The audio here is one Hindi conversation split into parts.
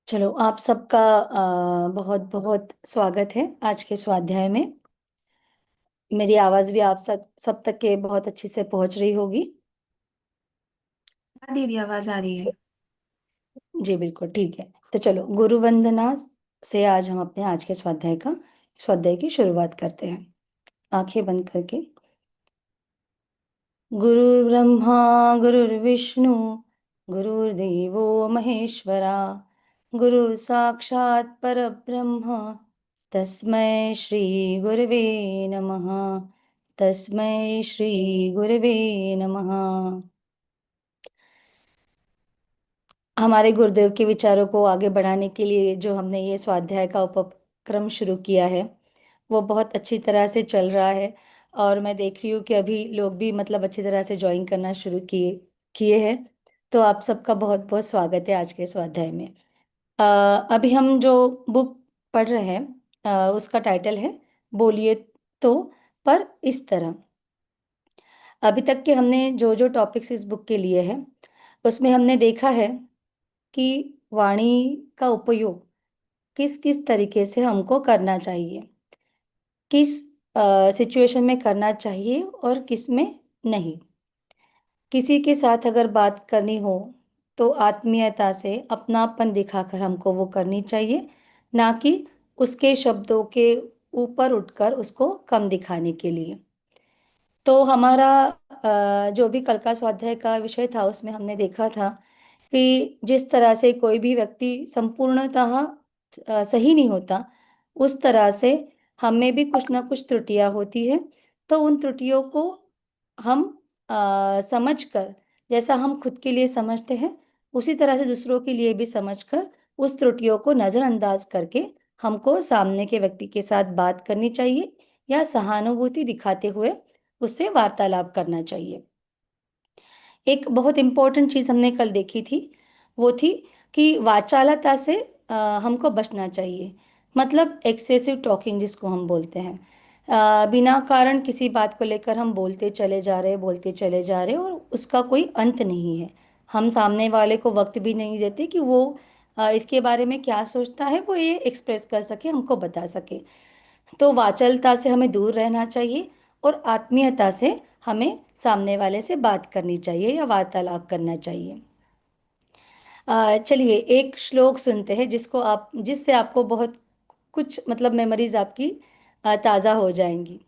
चलो आप सबका बहुत बहुत स्वागत है आज के स्वाध्याय में। मेरी आवाज भी आप सब तक के बहुत अच्छी से पहुंच रही होगी। हाँ दीदी, आवाज आ रही है। जी बिल्कुल ठीक है। तो चलो गुरु वंदना से आज हम अपने आज के स्वाध्याय की शुरुआत करते हैं। आंखें बंद करके। गुरुर्ब्रह्मा गुरुर्विष्णु गुरुर्देवो महेश्वरा गुरु साक्षात् परब्रह्म तस्मै श्री गुरवे नमः। तस्मै श्री गुरवे नमः। हमारे गुरुदेव के विचारों को आगे बढ़ाने के लिए जो हमने ये स्वाध्याय का उपक्रम शुरू किया है वो बहुत अच्छी तरह से चल रहा है। और मैं देख रही हूँ कि अभी लोग भी मतलब अच्छी तरह से ज्वाइन करना शुरू किए किए हैं। तो आप सबका बहुत बहुत स्वागत है आज के स्वाध्याय में। अ, अभी हम जो बुक पढ़ रहे हैं उसका टाइटल है बोलिए तो पर इस तरह। अभी तक के हमने जो जो टॉपिक्स इस बुक के लिए हैं उसमें हमने देखा है कि वाणी का उपयोग किस किस तरीके से हमको करना चाहिए, किस सिचुएशन में करना चाहिए और किस में नहीं। किसी के साथ अगर बात करनी हो तो आत्मीयता से अपनापन दिखाकर हमको वो करनी चाहिए, ना कि उसके शब्दों के ऊपर उठकर उसको कम दिखाने के लिए। तो हमारा जो भी कल का स्वाध्याय का विषय था उसमें हमने देखा था कि जिस तरह से कोई भी व्यक्ति संपूर्णतः सही नहीं होता, उस तरह से हमें भी कुछ ना कुछ त्रुटियां होती है। तो उन त्रुटियों को हम समझकर, जैसा हम खुद के लिए समझते हैं उसी तरह से दूसरों के लिए भी समझकर उस त्रुटियों को नज़रअंदाज करके हमको सामने के व्यक्ति के साथ बात करनी चाहिए या सहानुभूति दिखाते हुए उससे वार्तालाप करना चाहिए। एक बहुत इंपॉर्टेंट चीज हमने कल देखी थी, वो थी कि वाचालता से हमको बचना चाहिए। मतलब एक्सेसिव टॉकिंग जिसको हम बोलते हैं। बिना कारण किसी बात को लेकर हम बोलते चले जा रहे और उसका कोई अंत नहीं है। हम सामने वाले को वक्त भी नहीं देते कि वो इसके बारे में क्या सोचता है, वो ये एक्सप्रेस कर सके, हमको बता सके। तो वाचालता से हमें दूर रहना चाहिए और आत्मीयता से हमें सामने वाले से बात करनी चाहिए या वार्तालाप करना चाहिए। चलिए एक श्लोक सुनते हैं जिससे आपको बहुत कुछ मतलब मेमोरीज आपकी ताज़ा हो जाएंगी।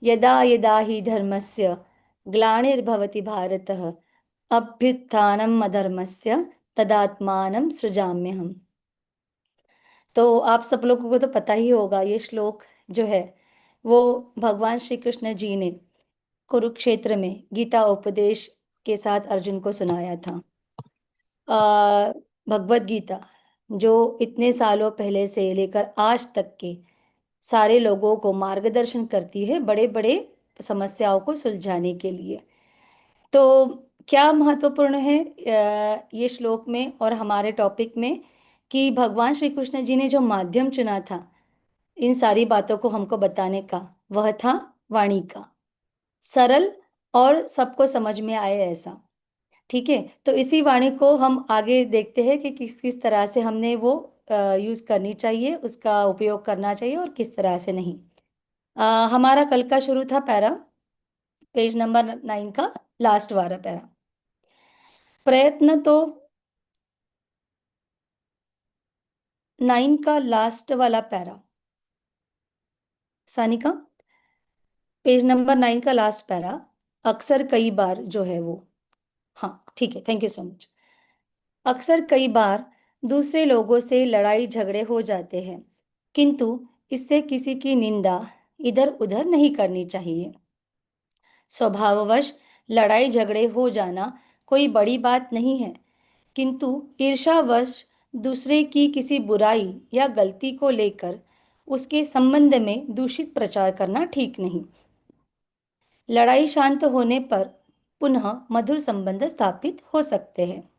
यदा यदा ही धर्मस्य ग्लानिर्भवति भारतः अभ्युत्थानम् अधर्मस्य तदात्मानं सृजाम्यहम्। तो आप सब लोगों को तो पता ही होगा ये श्लोक जो है वो भगवान श्री कृष्ण जी ने कुरुक्षेत्र में गीता उपदेश के साथ अर्जुन को सुनाया था। भगवत गीता जो इतने सालों पहले से लेकर आज तक के सारे लोगों को मार्गदर्शन करती है बड़े बड़े समस्याओं को सुलझाने के लिए। तो क्या महत्वपूर्ण है ये श्लोक में और हमारे टॉपिक में कि भगवान श्री कृष्ण जी ने जो माध्यम चुना था इन सारी बातों को हमको बताने का, वह था वाणी का। सरल और सबको समझ में आए ऐसा। ठीक है, तो इसी वाणी को हम आगे देखते हैं कि किस किस तरह से हमने वो यूज करनी चाहिए, उसका उपयोग करना चाहिए और किस तरह से नहीं। हमारा कल का शुरू था पैरा, पेज नंबर 9 का लास्ट वाला पैरा। प्रयत्न तो 9 का लास्ट वाला पैरा। सानिका, पेज नंबर 9 का लास्ट पैरा। अक्सर कई बार जो है वो, हाँ ठीक है, थैंक यू सो मच। अक्सर कई बार दूसरे लोगों से लड़ाई झगड़े हो जाते हैं, किंतु इससे किसी की निंदा इधर उधर नहीं करनी चाहिए। स्वभाववश लड़ाई झगड़े हो जाना कोई बड़ी बात नहीं है, किंतु ईर्ष्यावश दूसरे की किसी बुराई या गलती को लेकर उसके संबंध में दूषित प्रचार करना ठीक नहीं। लड़ाई शांत होने पर पुनः मधुर संबंध स्थापित हो सकते हैं,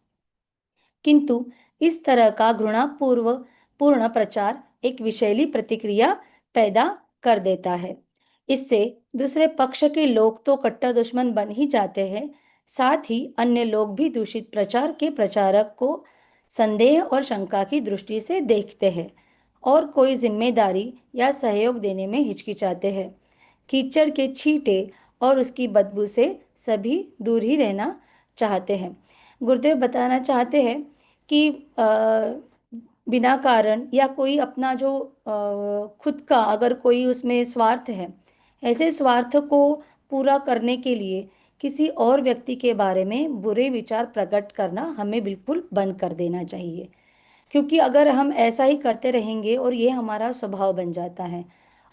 किंतु इस तरह का घृणापूर्व पूर्ण प्रचार एक विषैली प्रतिक्रिया पैदा कर देता है। इससे दूसरे पक्ष के लोग तो कट्टर दुश्मन बन ही जाते हैं, साथ ही अन्य लोग भी दूषित प्रचार के प्रचारक को संदेह और शंका की दृष्टि से देखते हैं और कोई जिम्मेदारी या सहयोग देने में हिचकिचाते हैं। कीचड़ के छींटे और उसकी बदबू से सभी दूर ही रहना चाहते हैं। गुरुदेव बताना चाहते हैं कि बिना कारण या कोई अपना जो खुद का अगर कोई उसमें स्वार्थ है, ऐसे स्वार्थ को पूरा करने के लिए किसी और व्यक्ति के बारे में बुरे विचार प्रकट करना हमें बिल्कुल बंद कर देना चाहिए। क्योंकि अगर हम ऐसा ही करते रहेंगे और ये हमारा स्वभाव बन जाता है,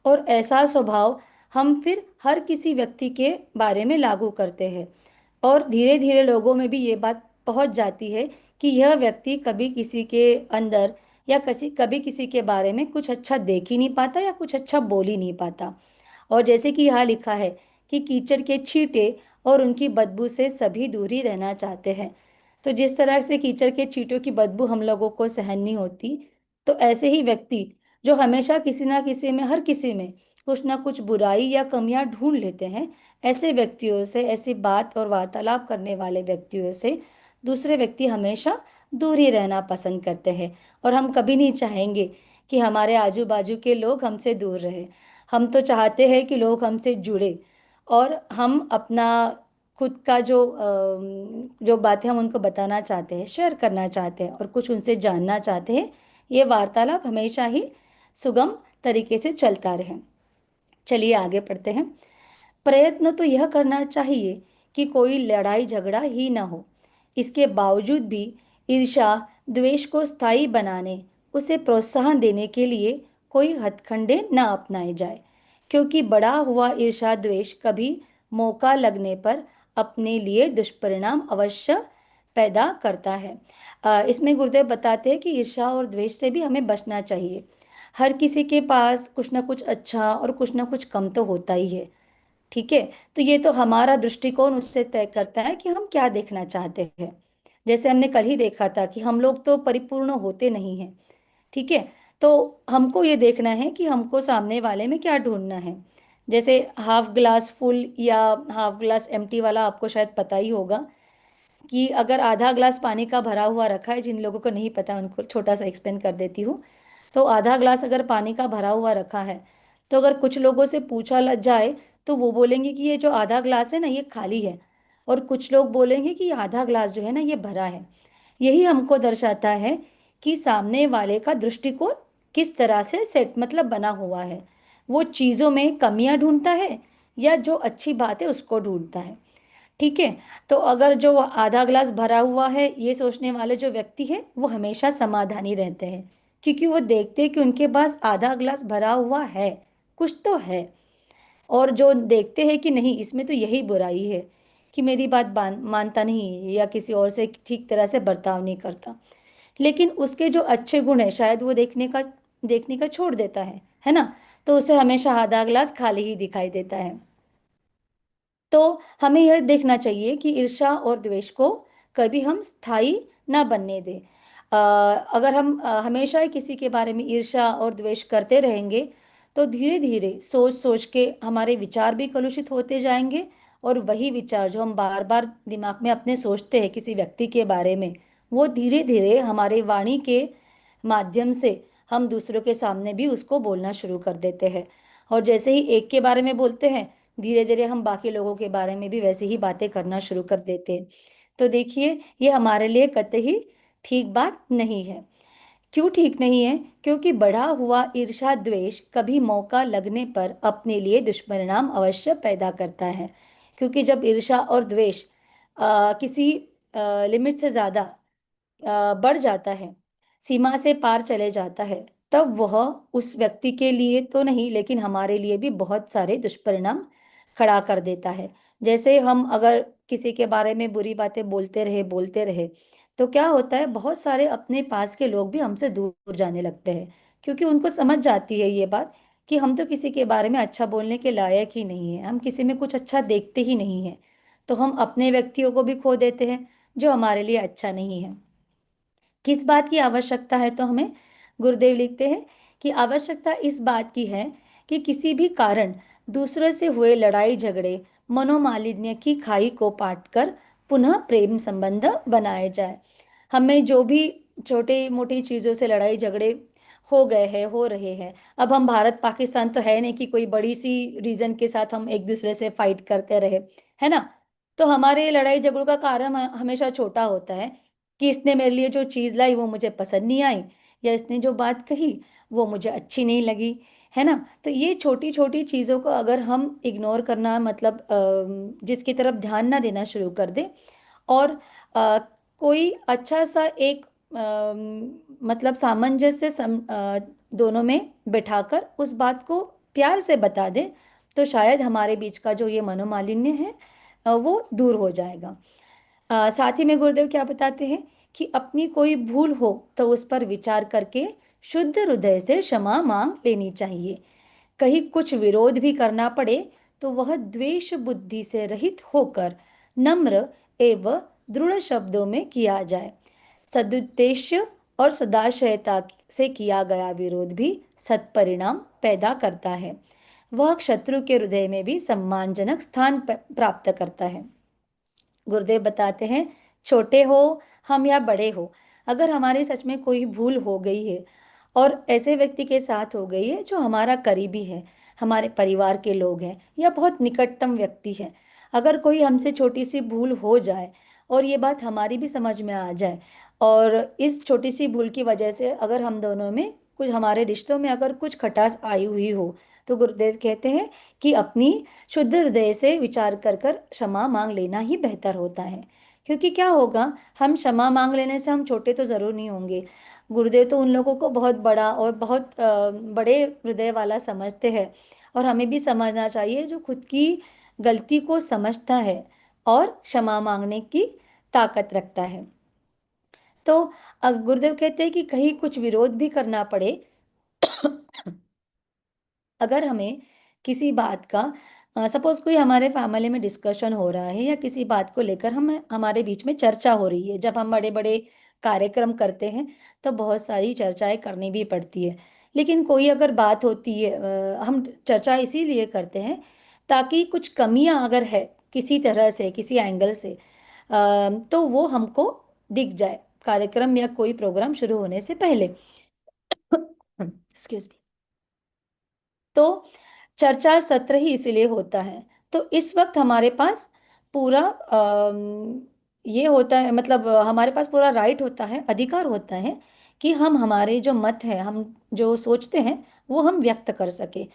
और ऐसा स्वभाव हम फिर हर किसी व्यक्ति के बारे में लागू करते हैं, और धीरे धीरे लोगों में भी ये बात पहुंच जाती है कि यह व्यक्ति कभी किसी के अंदर या कभी किसी के बारे में कुछ अच्छा देख ही नहीं पाता या कुछ अच्छा बोल ही नहीं पाता। और जैसे कि यहाँ लिखा है कि कीचड़ के छींटे और उनकी बदबू से सभी दूरी रहना चाहते हैं। तो जिस तरह से कीचड़ के छींटों की बदबू हम लोगों को सहन नहीं होती, तो ऐसे ही व्यक्ति जो हमेशा किसी ना किसी में, हर किसी में कुछ ना कुछ बुराई या कमियां ढूंढ लेते हैं, ऐसे व्यक्तियों से, ऐसी बात और वार्तालाप करने वाले व्यक्तियों से दूसरे व्यक्ति हमेशा दूर ही रहना पसंद करते हैं। और हम कभी नहीं चाहेंगे कि हमारे आजू बाजू के लोग हमसे दूर रहे। हम तो चाहते हैं कि लोग हमसे जुड़े, और हम अपना खुद का जो बातें हम उनको बताना चाहते हैं, शेयर करना चाहते हैं और कुछ उनसे जानना चाहते हैं, ये वार्तालाप हमेशा ही सुगम तरीके से चलता रहे। चलिए आगे पढ़ते हैं। प्रयत्न तो यह करना चाहिए कि कोई लड़ाई झगड़ा ही ना हो। इसके बावजूद भी ईर्ष्या द्वेष को स्थायी बनाने, उसे प्रोत्साहन देने के लिए कोई हथकंडे न अपनाए जाए, क्योंकि बड़ा हुआ ईर्ष्या द्वेष कभी मौका लगने पर अपने लिए दुष्परिणाम अवश्य पैदा करता है। इसमें गुरुदेव बताते हैं कि ईर्ष्या और द्वेष से भी हमें बचना चाहिए। हर किसी के पास कुछ ना कुछ अच्छा और कुछ ना कुछ कम तो होता ही है। ठीक है। तो ये तो हमारा दृष्टिकोण उससे तय करता है कि हम क्या देखना चाहते हैं। जैसे हमने कल ही देखा था कि हम लोग तो परिपूर्ण होते नहीं हैं। ठीक है। तो हमको ये देखना है कि हमको सामने वाले में क्या ढूंढना है। जैसे हाफ ग्लास फुल या हाफ ग्लास एम्प्टी वाला आपको शायद पता ही होगा, कि अगर आधा ग्लास पानी का भरा हुआ रखा है, जिन लोगों को नहीं पता उनको छोटा सा एक्सप्लेन कर देती हूँ। तो आधा ग्लास अगर पानी का भरा हुआ रखा है, तो अगर कुछ लोगों से पूछा लग जाए तो वो बोलेंगे कि ये जो आधा ग्लास है ना ये खाली है, और कुछ लोग बोलेंगे कि ये आधा ग्लास जो है ना ये भरा है। यही हमको दर्शाता है कि सामने वाले का दृष्टिकोण किस तरह से सेट मतलब बना हुआ है। वो चीज़ों में कमियां ढूंढता है या जो अच्छी बात है उसको ढूंढता है। ठीक है। तो अगर जो आधा ग्लास भरा हुआ है ये सोचने वाले जो व्यक्ति है वो हमेशा समाधानी रहते हैं, क्योंकि वो देखते हैं कि उनके पास आधा ग्लास भरा हुआ है, कुछ तो है। और जो देखते हैं कि नहीं इसमें तो यही बुराई है, कि मेरी बात मानता नहीं है या किसी और से ठीक तरह से बर्ताव नहीं करता, लेकिन उसके जो अच्छे गुण है शायद वो देखने का छोड़ देता है ना। तो उसे हमेशा आधा ग्लास खाली ही दिखाई देता है। तो हमें यह देखना चाहिए कि ईर्ष्या और द्वेष को कभी हम स्थायी ना बनने दें। अगर हम हमेशा ही किसी के बारे में ईर्ष्या और द्वेष करते रहेंगे, तो धीरे धीरे सोच सोच के हमारे विचार भी कलुषित होते जाएंगे, और वही विचार जो हम बार बार दिमाग में अपने सोचते हैं किसी व्यक्ति के बारे में, वो धीरे धीरे हमारे वाणी के माध्यम से हम दूसरों के सामने भी उसको बोलना शुरू कर देते हैं। और जैसे ही एक के बारे में बोलते हैं, धीरे धीरे हम बाकी लोगों के बारे में भी वैसे ही बातें करना शुरू कर देते हैं। तो देखिए ये हमारे लिए कतई ठीक बात नहीं है। क्यों ठीक नहीं है? क्योंकि बढ़ा हुआ ईर्ष्या द्वेष कभी मौका लगने पर अपने लिए दुष्परिणाम अवश्य पैदा करता है। क्योंकि जब ईर्ष्या और द्वेष किसी लिमिट से ज्यादा बढ़ जाता है, सीमा से पार चले जाता है, तब वह उस व्यक्ति के लिए तो नहीं लेकिन हमारे लिए भी बहुत सारे दुष्परिणाम खड़ा कर देता है। जैसे हम अगर किसी के बारे में बुरी बातें बोलते रहे, तो क्या होता है, बहुत सारे अपने पास के लोग भी हमसे दूर जाने लगते हैं, क्योंकि उनको समझ जाती है ये बात कि हम तो किसी के बारे में अच्छा बोलने के लायक ही नहीं है, हम किसी में कुछ अच्छा देखते ही नहीं है। तो हम अपने व्यक्तियों को भी खो देते हैं जो हमारे लिए अच्छा नहीं है। किस बात की आवश्यकता है? तो हमें गुरुदेव लिखते हैं कि आवश्यकता इस बात की है कि किसी भी कारण दूसरे से हुए लड़ाई झगड़े, मनोमालिन्य की खाई को पाट कर पुनः प्रेम संबंध बनाए जाए। हमें जो भी छोटी मोटी चीज़ों से लड़ाई झगड़े हो गए हैं, हो रहे हैं। अब हम भारत पाकिस्तान तो है नहीं कि कोई बड़ी सी रीजन के साथ हम एक दूसरे से फाइट करते रहे, है ना। तो हमारे लड़ाई झगड़ों का कारण हमेशा छोटा होता है कि इसने मेरे लिए जो चीज़ लाई वो मुझे पसंद नहीं आई, या इसने जो बात कही वो मुझे अच्छी नहीं लगी, है ना। तो ये छोटी छोटी चीज़ों को अगर हम इग्नोर करना, मतलब जिसकी तरफ ध्यान ना देना शुरू कर दे, और अ, कोई अच्छा सा एक मतलब सामंजस्य दोनों में बिठाकर उस बात को प्यार से बता दे, तो शायद हमारे बीच का जो ये मनोमालिन्य है वो दूर हो जाएगा। साथ ही में गुरुदेव क्या बताते हैं कि अपनी कोई भूल हो तो उस पर विचार करके शुद्ध हृदय से क्षमा मांग लेनी चाहिए। कहीं कुछ विरोध भी करना पड़े तो वह द्वेष बुद्धि से रहित होकर नम्र एवं दृढ़ शब्दों में किया जाए। सदुद्देश्य और सदाशयता से किया गया विरोध भी सत्परिणाम पैदा करता है। वह शत्रु के हृदय में भी सम्मानजनक स्थान प्राप्त करता है। गुरुदेव बताते हैं, छोटे हो हम या बड़े हो, अगर हमारी सच में कोई भूल हो गई है और ऐसे व्यक्ति के साथ हो गई है जो हमारा करीबी है, हमारे परिवार के लोग हैं या बहुत निकटतम व्यक्ति है, अगर कोई हमसे छोटी सी भूल हो जाए और ये बात हमारी भी समझ में आ जाए, और इस छोटी सी भूल की वजह से अगर हम दोनों में कुछ, हमारे रिश्तों में अगर कुछ खटास आई हुई हो, तो गुरुदेव कहते हैं कि अपनी शुद्ध हृदय से विचार कर कर क्षमा मांग लेना ही बेहतर होता है। क्योंकि क्या होगा, हम क्षमा मांग लेने से हम छोटे तो जरूर नहीं होंगे। गुरुदेव तो उन लोगों को बहुत बड़ा और बहुत बड़े हृदय वाला समझते हैं, और हमें भी समझना चाहिए जो खुद की गलती को समझता है और क्षमा मांगने की ताकत रखता है। तो गुरुदेव कहते हैं कि कहीं कुछ विरोध भी करना पड़े, अगर हमें किसी बात का, सपोज कोई हमारे फैमिली में डिस्कशन हो रहा है या किसी बात को लेकर हम हमारे बीच में चर्चा हो रही है, जब हम बड़े बड़े कार्यक्रम करते हैं तो बहुत सारी चर्चाएं करनी भी पड़ती है। लेकिन कोई अगर बात होती है, हम चर्चा इसीलिए करते हैं ताकि कुछ कमियां अगर है किसी तरह से, किसी एंगल से, तो वो हमको दिख जाए कार्यक्रम या कोई प्रोग्राम शुरू होने से पहले। Excuse me. तो चर्चा सत्र ही इसीलिए होता है। तो इस वक्त हमारे पास पूरा ये होता है, मतलब हमारे पास पूरा राइट होता है, अधिकार होता है कि हम हमारे जो मत है, हम जो सोचते हैं वो हम व्यक्त कर सके।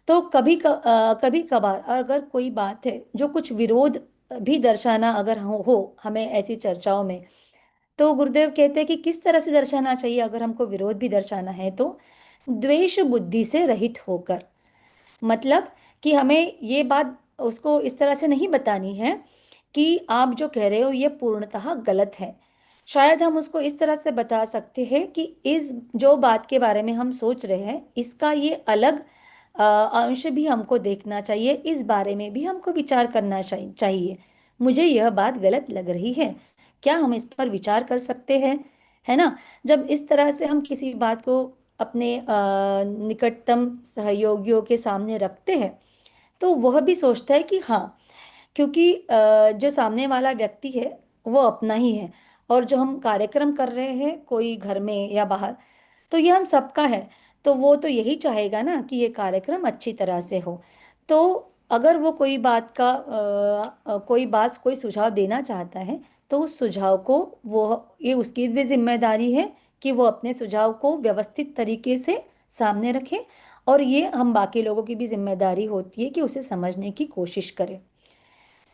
तो कभी कभार अगर कोई बात है जो कुछ विरोध भी दर्शाना अगर हो हमें ऐसी चर्चाओं में, तो गुरुदेव कहते हैं कि किस तरह से दर्शाना चाहिए। अगर हमको विरोध भी दर्शाना है तो द्वेष बुद्धि से रहित होकर, मतलब कि हमें ये बात उसको इस तरह से नहीं बतानी है कि आप जो कह रहे हो ये पूर्णतः गलत है। शायद हम उसको इस तरह से बता सकते हैं कि इस जो बात के बारे में हम सोच रहे हैं इसका ये अलग अंश भी हमको देखना चाहिए, इस बारे में भी हमको विचार करना चाहिए। मुझे यह बात गलत लग रही है, क्या हम इस पर विचार कर सकते हैं, है ना। जब इस तरह से हम किसी बात को अपने निकटतम सहयोगियों के सामने रखते हैं तो वह भी सोचता है कि हाँ, क्योंकि जो सामने वाला व्यक्ति है वो अपना ही है, और जो हम कार्यक्रम कर रहे हैं कोई घर में या बाहर, तो ये हम सबका है। तो वो तो यही चाहेगा ना कि ये कार्यक्रम अच्छी तरह से हो। तो अगर वो कोई बात का कोई बात, कोई सुझाव देना चाहता है, तो उस सुझाव को वो, ये उसकी भी जिम्मेदारी है कि वो अपने सुझाव को व्यवस्थित तरीके से सामने रखे, और ये हम बाकी लोगों की भी जिम्मेदारी होती है कि उसे समझने की कोशिश करें।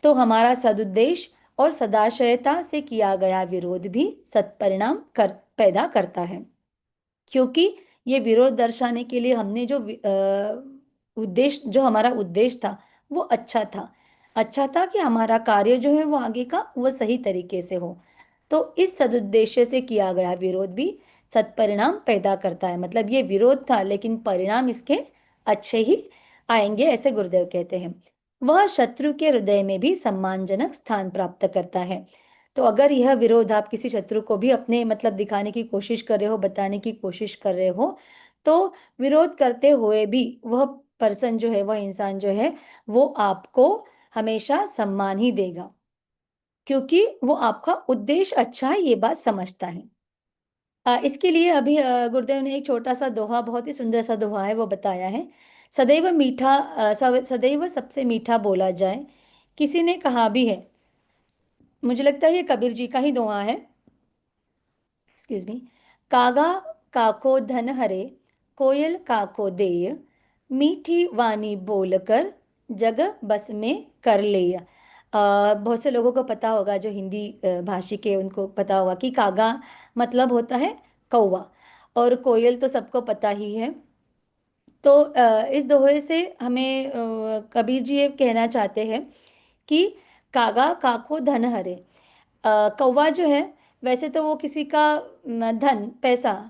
तो हमारा सदुद्देश और सदाशयता से किया गया विरोध भी सत्परिणाम पैदा करता है। क्योंकि ये विरोध दर्शाने के लिए हमने जो उद्देश्य, जो हमारा उद्देश्य था वो अच्छा था, अच्छा था कि हमारा कार्य जो है वो आगे का वो सही तरीके से हो। तो इस सदुद्देश्य से किया गया विरोध भी सत्परिणाम पैदा करता है, मतलब ये विरोध था लेकिन परिणाम इसके अच्छे ही आएंगे, ऐसे गुरुदेव कहते हैं। वह शत्रु के हृदय में भी सम्मानजनक स्थान प्राप्त करता है। तो अगर यह विरोध आप किसी शत्रु को भी अपने मतलब दिखाने की कोशिश कर रहे हो, बताने की कोशिश कर रहे हो, तो विरोध करते हुए भी वह पर्सन जो है, वह इंसान जो है, वो आपको हमेशा सम्मान ही देगा, क्योंकि वो आपका उद्देश्य अच्छा है ये बात समझता है। इसके लिए अभी गुरुदेव ने एक छोटा सा दोहा, बहुत ही सुंदर सा दोहा है, वो बताया है। सदैव मीठा, सदैव सबसे मीठा बोला जाए, किसी ने कहा भी है। मुझे लगता है ये कबीर जी का ही दोहा है। Excuse me. कागा काको धन हरे, कोयल काको देय, मीठी वाणी बोलकर जग बस में कर ले। बहुत से लोगों को पता होगा, जो हिंदी भाषी के, उनको पता होगा कि कागा मतलब होता है कौवा, और कोयल तो सबको पता ही है। तो इस दोहे से हमें कबीर जी ये कहना चाहते हैं कि कागा काको धन हरे। कौवा जो है, वैसे तो वो किसी का धन पैसा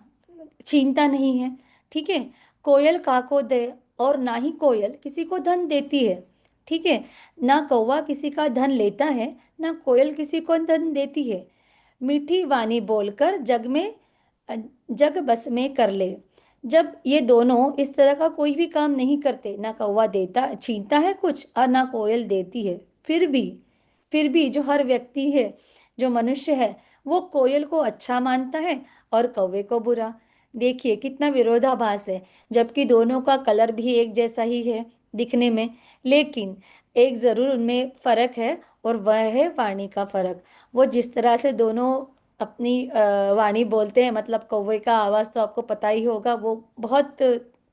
छीनता नहीं है, ठीक है। कोयल काको दे, और ना ही कोयल किसी को धन देती है, ठीक है। ना कौवा किसी का धन लेता है, ना कोयल किसी को धन देती है। मीठी वाणी बोलकर जग में, जग बस में कर ले। जब ये दोनों इस तरह का कोई भी काम नहीं करते, ना कौवा देता छीनता है कुछ, और ना कोयल देती है, फिर भी जो हर व्यक्ति है, जो मनुष्य है, वो कोयल को अच्छा मानता है और कौवे को बुरा। देखिए कितना विरोधाभास है, जबकि दोनों का कलर भी एक जैसा ही है दिखने में। लेकिन एक जरूर उनमें फर्क है, और वह है वाणी का फर्क। वो जिस तरह से दोनों अपनी वाणी बोलते हैं, मतलब कौवे का आवाज तो आपको पता ही होगा, वो बहुत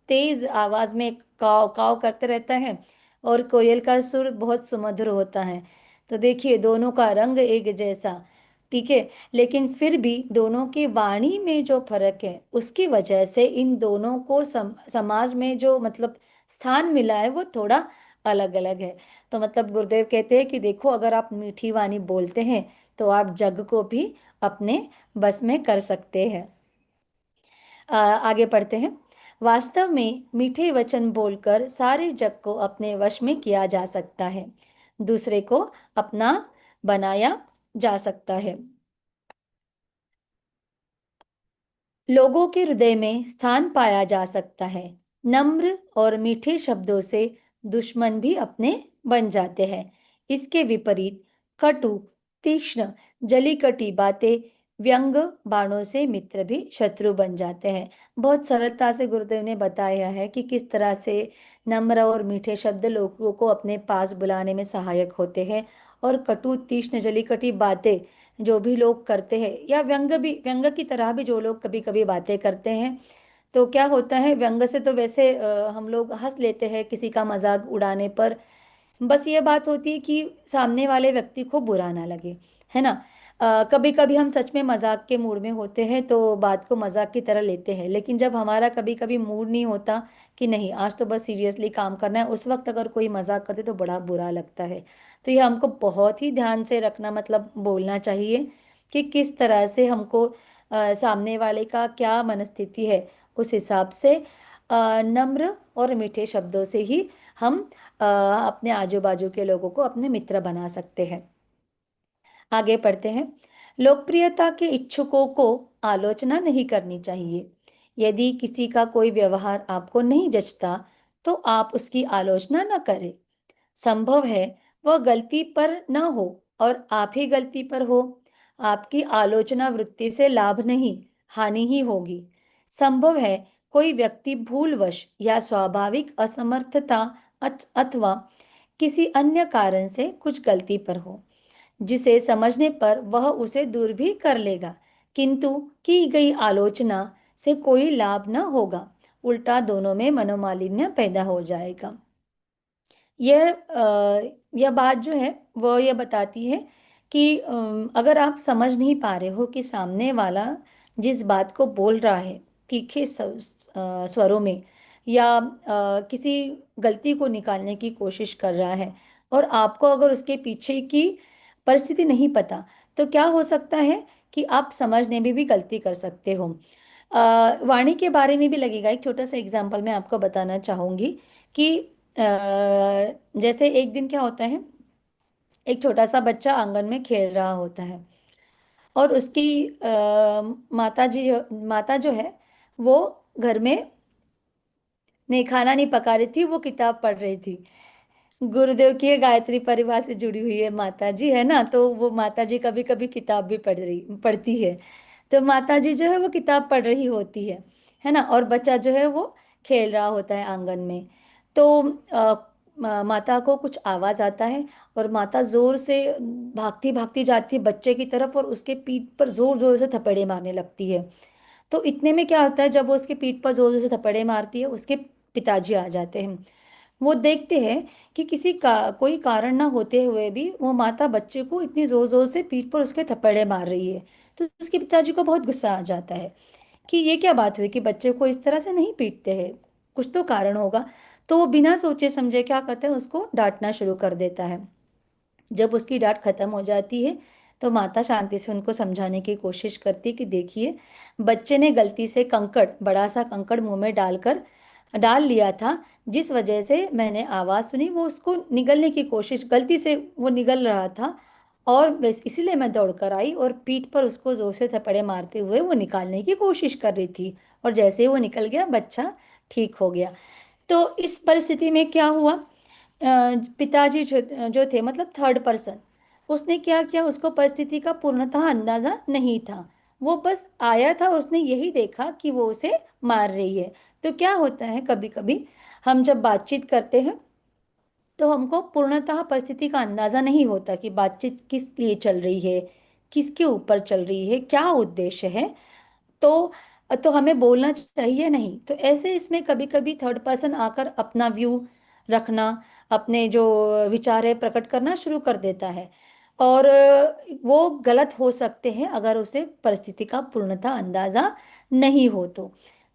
तेज आवाज में काव काव करते रहता है, और कोयल का सुर बहुत सुमधुर होता है। तो देखिए दोनों का रंग एक जैसा, ठीक है। लेकिन फिर भी दोनों की वाणी में जो फर्क है, उसकी वजह से इन दोनों को समाज में जो मतलब स्थान मिला है, वो थोड़ा अलग अलग है। तो मतलब गुरुदेव कहते हैं कि देखो, अगर आप मीठी वाणी बोलते हैं, तो आप जग को भी अपने बस में कर सकते हैं। आगे पढ़ते हैं। वास्तव में मीठे वचन बोलकर सारे जग को अपने वश में किया जा सकता है, दूसरे को अपना बनाया जा सकता है, लोगों के हृदय में स्थान पाया जा सकता है। नम्र और मीठे शब्दों से दुश्मन भी अपने बन जाते हैं। इसके विपरीत कटु, तीक्ष्ण, जली कटी बातें, व्यंग बाणों से मित्र भी शत्रु बन जाते हैं। बहुत सरलता से गुरुदेव ने बताया है कि किस तरह से नम्र और मीठे शब्द लोगों को अपने पास बुलाने में सहायक होते हैं, और कटु, तीक्ष्ण, जली कटी बातें जो भी लोग करते हैं, या व्यंग की तरह भी जो लोग कभी कभी बातें करते हैं, तो क्या होता है, व्यंग से तो वैसे हम लोग हंस लेते हैं किसी का मजाक उड़ाने पर। बस ये बात होती है कि सामने वाले व्यक्ति को बुरा ना लगे, है ना। कभी कभी हम सच में मजाक के मूड में होते हैं, तो बात को मजाक की तरह लेते हैं, लेकिन जब हमारा कभी कभी मूड नहीं होता कि नहीं आज तो बस सीरियसली काम करना है, उस वक्त अगर कोई मजाक करते तो बड़ा बुरा लगता है। तो ये हमको बहुत ही ध्यान से रखना, मतलब बोलना चाहिए कि किस तरह से हमको सामने वाले का क्या मनस्थिति है, उस हिसाब से नम्र और मीठे शब्दों से ही हम अपने आजू बाजू के लोगों को अपने मित्र बना सकते हैं। आगे पढ़ते हैं। लोकप्रियता के इच्छुकों को आलोचना नहीं करनी चाहिए। यदि किसी का कोई व्यवहार आपको नहीं जचता, तो आप उसकी आलोचना न करें। संभव है वह गलती पर न हो, और आप ही गलती पर हो। आपकी आलोचना वृत्ति से लाभ नहीं, हानि ही होगी। संभव है कोई व्यक्ति भूलवश या स्वाभाविक असमर्थता अथवा किसी अन्य कारण से कुछ गलती पर हो, जिसे समझने पर वह उसे दूर भी कर लेगा, किंतु की गई आलोचना से कोई लाभ न होगा, उल्टा दोनों में मनोमालिन्य पैदा हो जाएगा। यह बात जो है वो ये बताती है कि अगर आप समझ नहीं पा रहे हो कि सामने वाला जिस बात को बोल रहा है तीखे स्वरों में, या किसी गलती को निकालने की कोशिश कर रहा है, और आपको अगर उसके पीछे की परिस्थिति नहीं पता, तो क्या हो सकता है कि आप समझने में भी गलती कर सकते हो। वाणी के बारे में भी लगेगा। एक छोटा सा एग्जाम्पल मैं आपको बताना चाहूंगी कि जैसे एक दिन क्या होता है, एक छोटा सा बच्चा आंगन में खेल रहा होता है, और उसकी माता जो है, वो घर में नहीं, खाना नहीं पका रही थी, वो किताब पढ़ रही थी। गुरुदेव की ये गायत्री परिवार से जुड़ी हुई है माता जी, है ना, तो वो माता जी कभी कभी किताब भी पढ़ती है। तो माता जी जो है वो किताब पढ़ रही होती है ना, और बच्चा जो है वो खेल रहा होता है आंगन में। तो माता को कुछ आवाज आता है, और माता जोर से भागती भागती जाती है बच्चे की तरफ, और उसके पीठ पर जोर जोर से थप्पड़े मारने लगती है। तो इतने में क्या होता है, जब वो उसके पीठ पर जोर जोर से थप्पड़े मारती है, उसके पिताजी आ जाते हैं। वो देखते हैं कि किसी का कोई कारण ना होते हुए भी वो माता बच्चे को इतनी जोर जोर से पीठ पर उसके थप्पड़े मार रही है। तो उसके पिताजी को बहुत गुस्सा आ जाता है कि ये क्या बात हुई कि बच्चे को इस तरह से नहीं पीटते हैं, कुछ तो कारण होगा। तो वो बिना सोचे समझे क्या करते हैं, उसको डांटना शुरू कर देता है। जब उसकी डांट खत्म हो जाती है, तो माता शांति से उनको समझाने की कोशिश करती है कि देखिए, बच्चे ने गलती से कंकड़, बड़ा सा कंकड़ मुंह में डाल लिया था, जिस वजह से मैंने आवाज़ सुनी, वो उसको निगलने की कोशिश, गलती से वो निगल रहा था, और बस इसीलिए मैं दौड़ कर आई और पीठ पर उसको जोर से थप्पड़े मारते हुए वो निकालने की कोशिश कर रही थी। और जैसे ही वो निकल गया, बच्चा ठीक हो गया। तो इस परिस्थिति में क्या हुआ, पिताजी जो थे, मतलब थर्ड पर्सन, उसने क्या किया, उसको परिस्थिति का पूर्णतः अंदाजा नहीं था। वो बस आया था और उसने यही देखा कि वो उसे मार रही है। तो क्या होता है, कभी कभी हम जब बातचीत करते हैं, तो हमको पूर्णतः परिस्थिति का अंदाजा नहीं होता कि बातचीत किस लिए चल रही है, किसके ऊपर चल रही है, क्या उद्देश्य है। तो तो हमें बोलना चाहिए नहीं। तो ऐसे इसमें कभी कभी थर्ड पर्सन आकर अपना व्यू रखना, अपने जो विचार है प्रकट करना शुरू कर देता है, और वो गलत हो सकते हैं अगर उसे परिस्थिति का पूर्णतः अंदाजा नहीं हो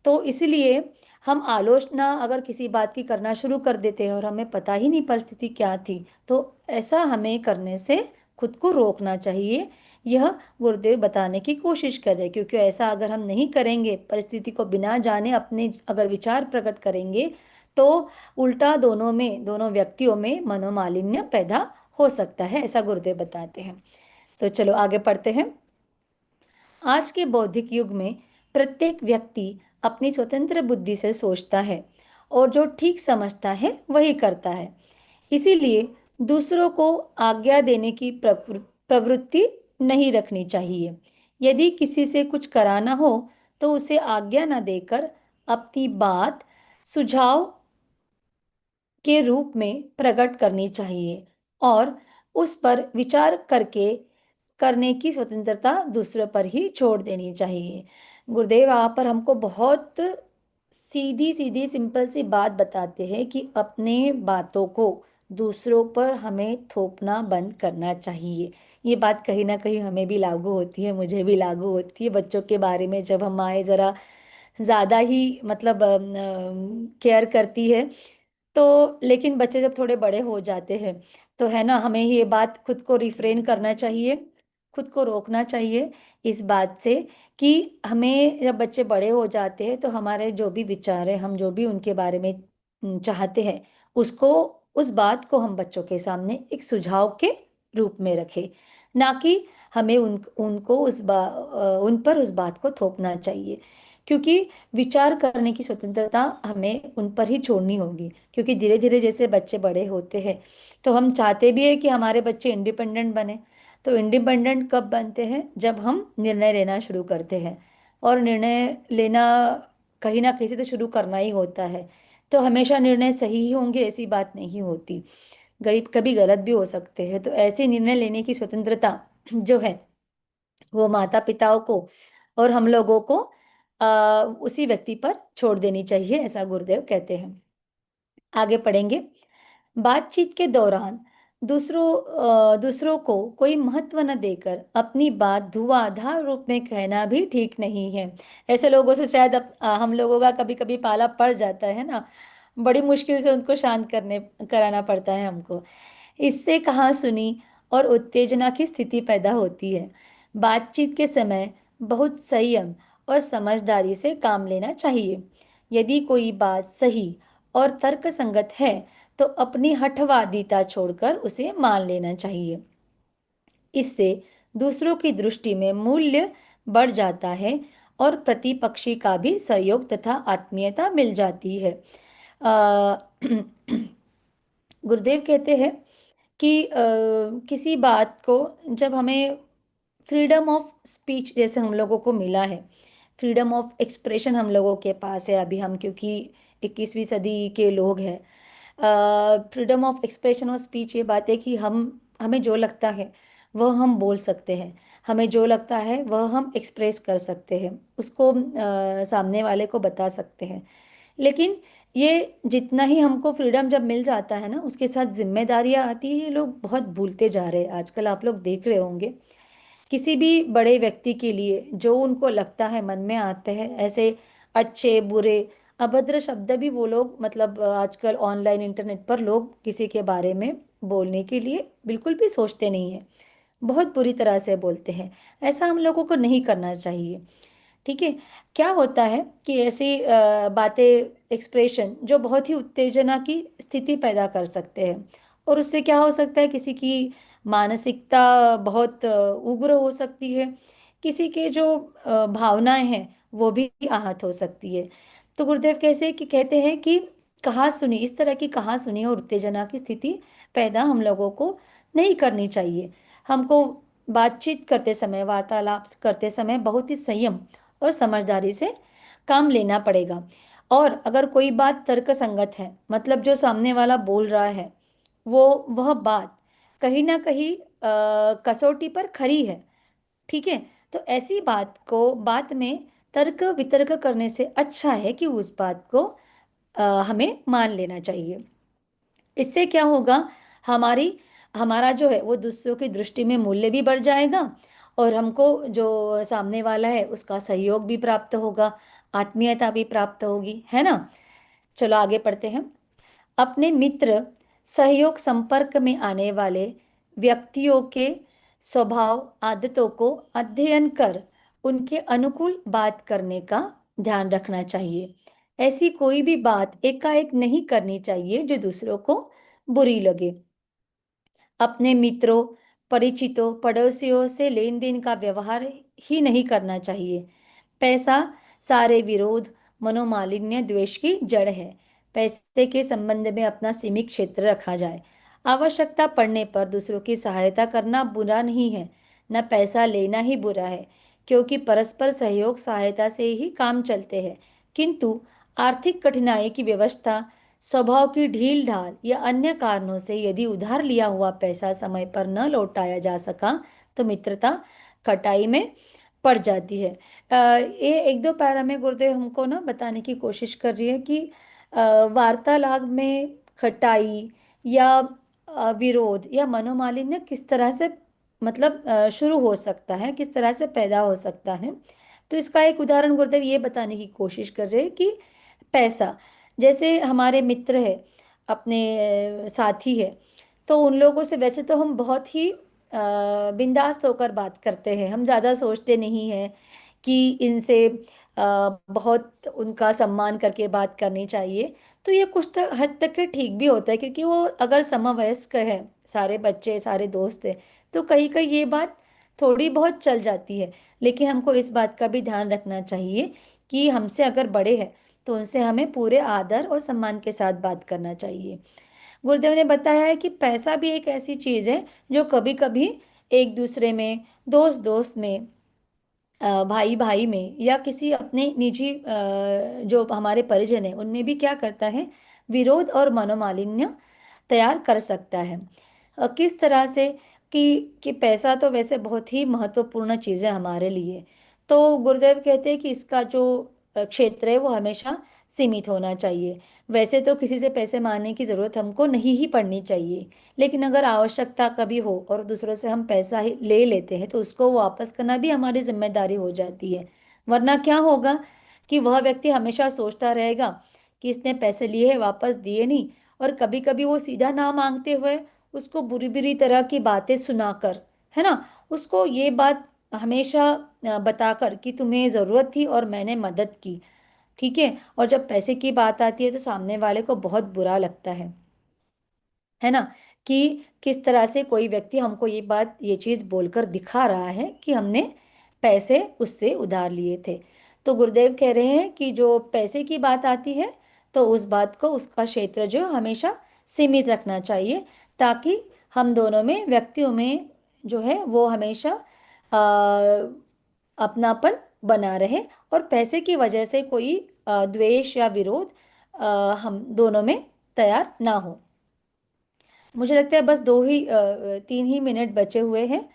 तो इसलिए हम आलोचना अगर किसी बात की करना शुरू कर देते हैं और हमें पता ही नहीं परिस्थिति क्या थी, तो ऐसा हमें करने से खुद को रोकना चाहिए। यह गुरुदेव बताने की कोशिश करें, क्योंकि ऐसा अगर हम नहीं करेंगे, परिस्थिति को बिना जाने अपने अगर विचार प्रकट करेंगे, तो उल्टा दोनों व्यक्तियों में मनोमालिन्य पैदा हो सकता है, ऐसा गुरुदेव बताते हैं। तो चलो आगे पढ़ते हैं। आज के बौद्धिक युग में प्रत्येक व्यक्ति अपनी स्वतंत्र बुद्धि से सोचता है, और जो ठीक समझता है वही करता है। इसीलिए दूसरों को आज्ञा देने की प्रवृत्ति नहीं रखनी चाहिए। यदि किसी से कुछ कराना हो, तो उसे आज्ञा न देकर अपनी बात सुझाव के रूप में प्रकट करनी चाहिए, और उस पर विचार करके करने की स्वतंत्रता दूसरों पर ही छोड़ देनी चाहिए। गुरुदेव यहाँ पर हमको बहुत सीधी सीधी सिंपल सी बात बताते हैं कि अपने बातों को दूसरों पर हमें थोपना बंद करना चाहिए। ये बात कहीं ना कहीं हमें भी लागू होती है, मुझे भी लागू होती है। बच्चों के बारे में जब हम माए जरा ज़्यादा ही मतलब केयर करती है, तो लेकिन बच्चे जब थोड़े बड़े हो जाते हैं, तो है ना, हमें ये बात खुद को रिफ्रेन करना चाहिए, खुद को रोकना चाहिए इस बात से कि हमें, जब बच्चे बड़े हो जाते हैं, तो हमारे जो भी विचार है, हम जो भी उनके बारे में चाहते हैं, उसको, उस बात को हम बच्चों के सामने एक सुझाव के रूप में रखें, ना कि हमें उनको उन पर उस बात को थोपना चाहिए। क्योंकि विचार करने की स्वतंत्रता हमें उन पर ही छोड़नी होगी, क्योंकि धीरे धीरे जैसे बच्चे बड़े होते हैं, तो हम चाहते भी है कि हमारे बच्चे इंडिपेंडेंट बने। तो इंडिपेंडेंट कब बनते हैं, जब हम निर्णय लेना शुरू करते हैं, और निर्णय लेना कहीं ना कहीं से तो शुरू करना ही होता है। तो हमेशा निर्णय सही ही होंगे ऐसी बात नहीं होती, गरीब कभी गलत भी हो सकते हैं। तो ऐसे निर्णय लेने की स्वतंत्रता जो है, वो माता पिताओं को और हम लोगों को उसी व्यक्ति पर छोड़ देनी चाहिए, ऐसा गुरुदेव कहते हैं। आगे पढ़ेंगे। बातचीत के दौरान दूसरों को कोई महत्व न देकर अपनी बात धुआंधार रूप में कहना भी ठीक नहीं है। ऐसे लोगों से शायद हम लोगों का कभी कभी पाला पड़ जाता है ना, बड़ी मुश्किल से उनको शांत करने कराना पड़ता है हमको। इससे कहाँ सुनी और उत्तेजना की स्थिति पैदा होती है। बातचीत के समय बहुत संयम और समझदारी से काम लेना चाहिए। यदि कोई बात सही और तर्कसंगत है, तो अपनी हठवादिता छोड़कर उसे मान लेना चाहिए। इससे दूसरों की दृष्टि में मूल्य बढ़ जाता है, और प्रतिपक्षी का भी सहयोग तथा आत्मीयता मिल जाती है। अ, गुरुदेव कहते हैं कि किसी बात को जब हमें फ्रीडम ऑफ स्पीच जैसे हम लोगों को मिला है, फ्रीडम ऑफ एक्सप्रेशन हम लोगों के पास है अभी, हम क्योंकि 21वीं सदी के लोग हैं। फ्रीडम ऑफ एक्सप्रेशन और स्पीच ये बात है कि हम हमें जो लगता है वह हम बोल सकते हैं, हमें जो लगता है वह हम एक्सप्रेस कर सकते हैं, उसको सामने वाले को बता सकते हैं। लेकिन ये जितना ही हमको फ्रीडम जब मिल जाता है ना, उसके साथ जिम्मेदारियां आती है, ये लोग बहुत भूलते जा रहे हैं आजकल। आप लोग देख रहे होंगे किसी भी बड़े व्यक्ति के लिए जो उनको लगता है, मन में आते हैं ऐसे अच्छे बुरे अभद्र शब्द भी वो लोग, मतलब आजकल ऑनलाइन इंटरनेट पर लोग किसी के बारे में बोलने के लिए बिल्कुल भी सोचते नहीं है, बहुत बुरी तरह से बोलते हैं। ऐसा हम लोगों को नहीं करना चाहिए। ठीक है। क्या होता है कि ऐसी बातें, एक्सप्रेशन जो बहुत ही उत्तेजना की स्थिति पैदा कर सकते हैं, और उससे क्या हो सकता है, किसी की मानसिकता बहुत उग्र हो सकती है, किसी के जो भावनाएं हैं वो भी आहत हो सकती है। तो गुरुदेव कैसे कि कहते हैं कि कहा सुनी, इस तरह की कहा सुनी और उत्तेजना की स्थिति पैदा हम लोगों को नहीं करनी चाहिए। हमको बातचीत करते समय, वार्तालाप करते समय बहुत ही संयम और समझदारी से काम लेना पड़ेगा। और अगर कोई बात तर्क संगत है, मतलब जो सामने वाला बोल रहा है वो वह बात कहीं ना कहीं कसौटी पर खरी है, ठीक है, तो ऐसी बात को, बात में तर्क वितर्क करने से अच्छा है कि उस बात को हमें मान लेना चाहिए। इससे क्या होगा, हमारी हमारा जो है वो दूसरों की दृष्टि में मूल्य भी बढ़ जाएगा, और हमको जो सामने वाला है उसका सहयोग भी प्राप्त होगा, आत्मीयता भी प्राप्त होगी, है ना। चलो आगे पढ़ते हैं। अपने मित्र, सहयोग, संपर्क में आने वाले व्यक्तियों के स्वभाव आदतों को अध्ययन कर उनके अनुकूल बात करने का ध्यान रखना चाहिए। ऐसी कोई भी बात एकाएक नहीं करनी चाहिए जो दूसरों को बुरी लगे। अपने मित्रों, परिचितों, पड़ोसियों से लेन देन का व्यवहार ही नहीं करना चाहिए। पैसा सारे विरोध, मनोमालिन्य, द्वेष की जड़ है। पैसे के संबंध में अपना सीमित क्षेत्र रखा जाए। आवश्यकता पड़ने पर दूसरों की सहायता करना बुरा नहीं है, न पैसा लेना ही बुरा है, क्योंकि परस्पर सहयोग सहायता से ही काम चलते हैं। किंतु आर्थिक कठिनाई की व्यवस्था, स्वभाव की ढील ढाल या अन्य कारणों से यदि उधार लिया हुआ पैसा समय पर न लौटाया जा सका तो मित्रता खटाई में पड़ जाती है। ये एक दो पैरा में गुरुदेव हमको ना बताने की कोशिश कर रही है कि वार्तालाप में खटाई या विरोध या मनोमालिन्य किस तरह से, मतलब शुरू हो सकता है, किस तरह से पैदा हो सकता है। तो इसका एक उदाहरण गुरुदेव ये बताने की कोशिश कर रहे हैं कि पैसा, जैसे हमारे मित्र है, अपने साथी है, तो उन लोगों से वैसे तो हम बहुत ही बिंदास होकर बात करते हैं, हम ज़्यादा सोचते नहीं हैं कि इनसे बहुत उनका सम्मान करके बात करनी चाहिए। तो ये कुछ तक हद तक के ठीक भी होता है, क्योंकि वो अगर समवयस्क है, सारे बच्चे सारे दोस्त हैं, तो कहीं कहीं ये बात थोड़ी बहुत चल जाती है। लेकिन हमको इस बात का भी ध्यान रखना चाहिए कि हमसे अगर बड़े हैं तो उनसे हमें पूरे आदर और सम्मान के साथ बात करना चाहिए। गुरुदेव ने बताया है कि पैसा भी एक ऐसी चीज़ है जो कभी कभी एक दूसरे में, दोस्त दोस्त में, भाई भाई में, या किसी अपने निजी जो हमारे परिजन है उनमें भी क्या करता है, विरोध और मनोमालिन्य तैयार कर सकता है। किस तरह से कि पैसा तो वैसे बहुत ही महत्वपूर्ण चीज़ है हमारे लिए। तो गुरुदेव कहते हैं कि इसका जो क्षेत्र है वो हमेशा सीमित होना चाहिए। वैसे तो किसी से पैसे मांगने की ज़रूरत हमको नहीं ही पड़नी चाहिए, लेकिन अगर आवश्यकता कभी हो और दूसरों से हम पैसा ही ले लेते हैं तो उसको वापस करना भी हमारी जिम्मेदारी हो जाती है। वरना क्या होगा कि वह व्यक्ति हमेशा सोचता रहेगा कि इसने पैसे लिए हैं, वापस दिए नहीं, और कभी कभी वो सीधा ना मांगते हुए उसको बुरी बुरी तरह की बातें सुनाकर, है ना, उसको ये बात हमेशा बताकर कि तुम्हें ज़रूरत थी और मैंने मदद की, ठीक है, और जब पैसे की बात आती है तो सामने वाले को बहुत बुरा लगता है ना, कि किस तरह से कोई व्यक्ति हमको ये बात, ये चीज़ बोलकर दिखा रहा है कि हमने पैसे उससे उधार लिए थे। तो गुरुदेव कह रहे हैं कि जो पैसे की बात आती है तो उस बात को, उसका क्षेत्र जो हमेशा सीमित रखना चाहिए, ताकि हम दोनों में, व्यक्तियों में जो है वो हमेशा अपनापन बना रहे और पैसे की वजह से कोई द्वेष या विरोध हम दोनों में तैयार ना हो। मुझे लगता है बस 3 ही मिनट बचे हुए हैं।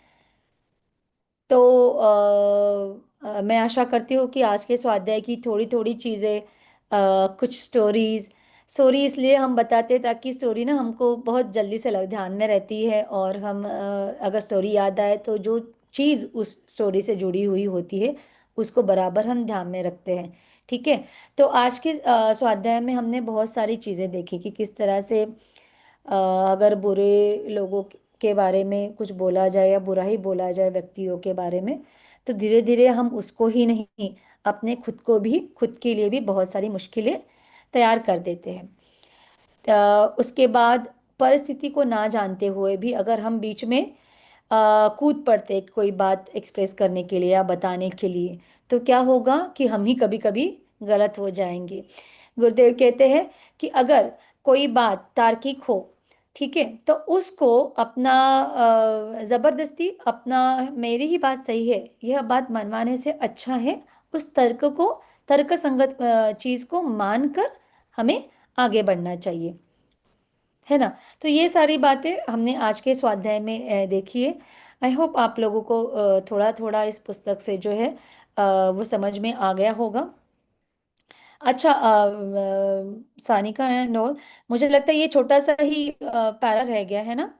तो मैं आशा करती हूँ कि आज के स्वाध्याय की थोड़ी थोड़ी चीज़ें, कुछ स्टोरीज, स्टोरी इसलिए हम बताते हैं ताकि स्टोरी ना हमको बहुत जल्दी से ध्यान में रहती है, और हम अगर स्टोरी याद आए तो जो चीज़ उस स्टोरी से जुड़ी हुई होती है उसको बराबर हम ध्यान में रखते हैं। ठीक है। तो आज के स्वाध्याय में हमने बहुत सारी चीज़ें देखी कि किस तरह से अगर बुरे लोगों के बारे में कुछ बोला जाए या बुरा ही बोला जाए व्यक्तियों के बारे में, तो धीरे धीरे हम उसको ही नहीं, अपने खुद को भी, खुद के लिए भी बहुत सारी मुश्किलें तैयार कर देते हैं। उसके बाद परिस्थिति को ना जानते हुए भी अगर हम बीच में कूद पड़ते कोई बात एक्सप्रेस करने के लिए या बताने के लिए, तो क्या होगा कि हम ही कभी कभी गलत हो जाएंगे। गुरुदेव कहते हैं कि अगर कोई बात तार्किक हो, ठीक है, तो उसको अपना जबरदस्ती अपना, मेरी ही बात सही है यह बात मनवाने से अच्छा है उस तर्क को, तर्क संगत चीज को मानकर हमें आगे बढ़ना चाहिए। है ना। तो ये सारी बातें हमने आज के स्वाध्याय में देखी है। आई होप आप लोगों को थोड़ा थोड़ा इस पुस्तक से जो है वो समझ में आ गया होगा। अच्छा, सानिका एंड ऑल, मुझे लगता है ये छोटा सा ही पैरा रह गया है ना।